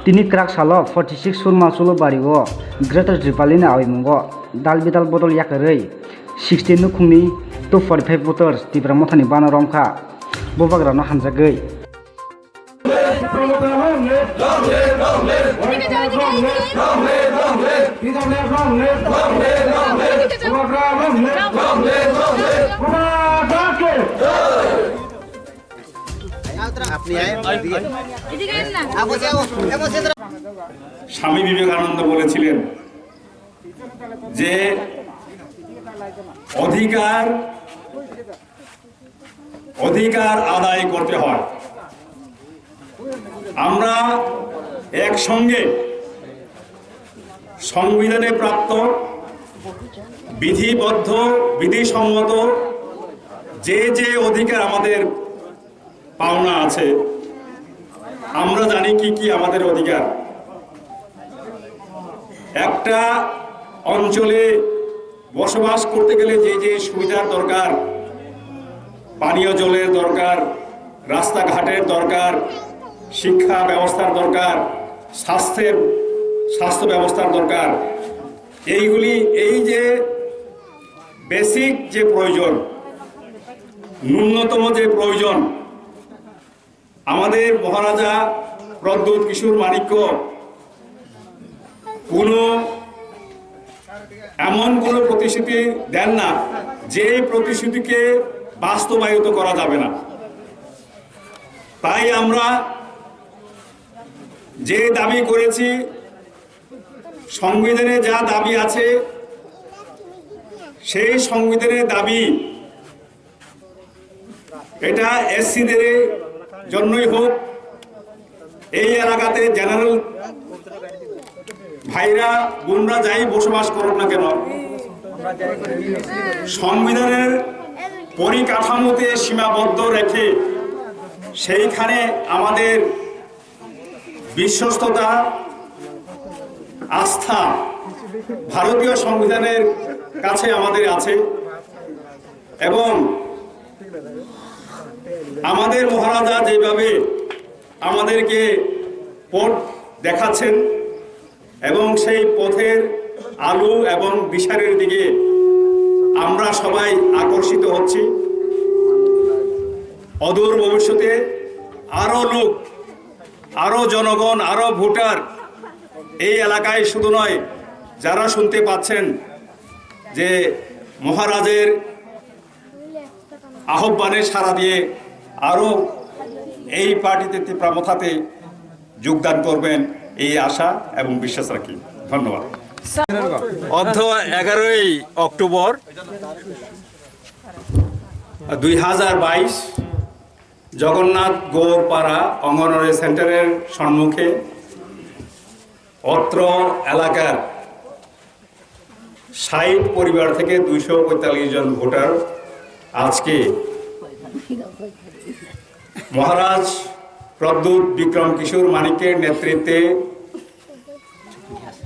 তিনি ক্রাক সালো 46 সুরমা সুলো বাড়িও গ্রেটার ত্রিপালিনা আইমুঙ্गो दाल बिदाल बदल याकरै 16 नुखुंनि 245 voters तिब्रा मथानि बाना रमखा बबाग्रानो हानजागै স্বামী বিবেকানন্দ বলেছিলেন যে অধিকার আদায় করতে হয়। আমরা একসঙ্গে সংবিধানে প্রাপ্ত বিধিবদ্ধ বিধিসম্মত যে অধিকার আমাদের পাওনা আছে, আমরা জানি কি কি আমাদের অধিকার। একটা অঞ্চলে বসবাস করতে গেলে যে সুবিধার দরকার, পানীয় জলের দরকার, রাস্তাঘাটের দরকার, শিক্ষা ব্যবস্থার দরকার, স্বাস্থ্য ব্যবস্থার দরকার, এই যে বেসিক যে প্রয়োজন, ন্যূনতম যে প্রয়োজন, আমাদের মহারাজা প্রদ্যোৎ কিশোর মাণিক্য এমন কোনো প্রতিশ্রুতি দেন না যে প্রতিশ্রুতিকে বাস্তবায়িত করা যাবে না। তাই আমরা যে দাবি করেছি, সংবিধানে যা দাবি আছে সেই সংবিধানের দাবি এটা এসসিদের জন্যই হোক, এই এলাকাতে জেনারেল ভাইরা বোনরা যাই বসবাস করুক না কেন, সংবিধানের পরিকাঠামোতে সীমাবদ্ধ রেখে সেইখানে আমাদের বিশ্বস্ততা, আস্থা ভারতীয় সংবিধানের কাছে আমাদের আছে। এবং আমাদের মহারাজা যেভাবে আমাদেরকে পথ দেখাচ্ছেন এবং সেই পথের আলো এবং দিশারির দিকে আমরা সবাই আকর্ষিত হচ্ছি। অদূর ভবিষ্যতে আরো লোক, আরো জনগণ, আরো ভোটার এই এলাকায় শুধু নয়, যারা শুনতে পাচ্ছেন যে মহারাজের আহ্বানে সাড়া দিয়ে আরো এই পার্টিতে তিপ্রামথাতে যোগদান করবেন, এই আশা এবং বিশ্বাস রাখি। ধন্যবাদ। অর্ধ 11ই অক্টোবর 2022 জগন্নাথ গৌরপাড়া অঙ্গনওয়াড়ি সেন্টারের সম্মুখে অত্র এলাকার 60 পরিবার থেকে 245 জন ভোটার আজকে মহারাজ প্রদ্যোৎ বিক্রম কিশোর মাণিক্যের নেতৃত্বে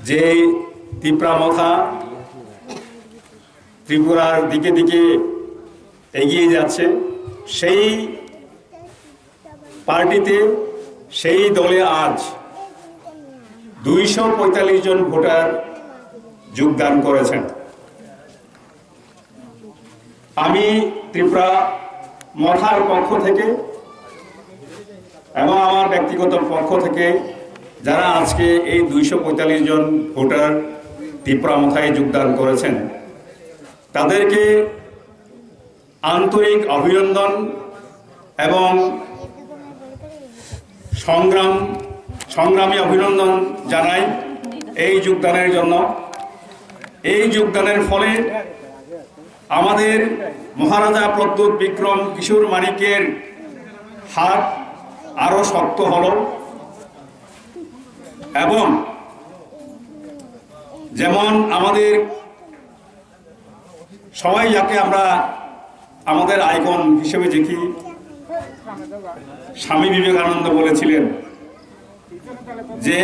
যে তিপ্রামথা ত্রিপুরার দিকে দিকে এগিয়ে যাচ্ছে, সেই পার্টিতে, সেই দলে আজ 245 জন ভোটার যোগদান করেছেন। আমি ত্রিপুরা মথার পক্ষ থেকে এবং আমার ব্যক্তিগত পক্ষ থেকে যারা আজকে এই 245 জন ভোটার তিপ্রামথায় যোগদান করেছেন, তাদেরকে আন্তরিক অভিনন্দন এবং সংগ্রামী অভিনন্দন জানাই এই যোগদানের জন্য। এই যোগদানের ফলে আমাদের মহারাজা প্রদ্যোৎ বিক্রম কিশোর মাণিক্যের হাত আরো শক্ত হলো এবং যেমন আমাদের সবাই যাকে আমরা আমাদের আইকন হিসেবে দেখি, স্বামী বিবেকানন্দ বলেছিলেন যে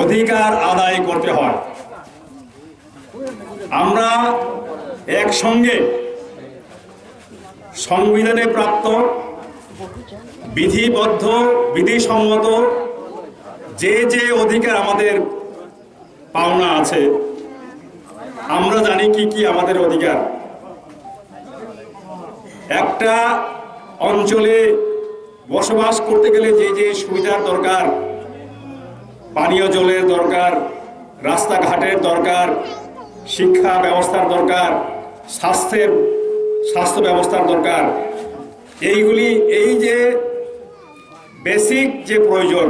অধিকার আদায় করতে হয়। আমরা একসঙ্গে সংবিধানে প্রাপ্ত বিধিবদ্ধ বিধিসম্মত যে যে অধিকার আমাদের পাওনা আছে, আমরা জানি কি কি আমাদের অধিকার। একটা অঞ্চলে বসবাস করতে গেলে যে যে সুবিধার দরকার, পানীয় জলের দরকার, রাস্তাঘাটের দরকার, শিক্ষা ব্যবস্থার দরকার, স্বাস্থ্য ব্যবস্থার দরকার, এইগুলি, এই যে বেসিক যে প্রয়োজন,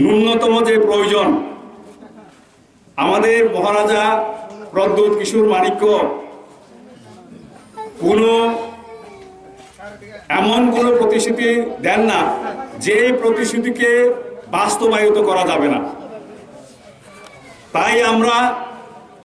ন্যূনতম যে প্রয়োজন, আমাদের মহারাজা প্রদ্যোৎ কিশোর মাণিক্য এমন কোনো প্রতিশ্রুতি দেন না যে প্রতিশ্রুতিকে বাস্তবায়িত করা যাবে না। তাই আমরা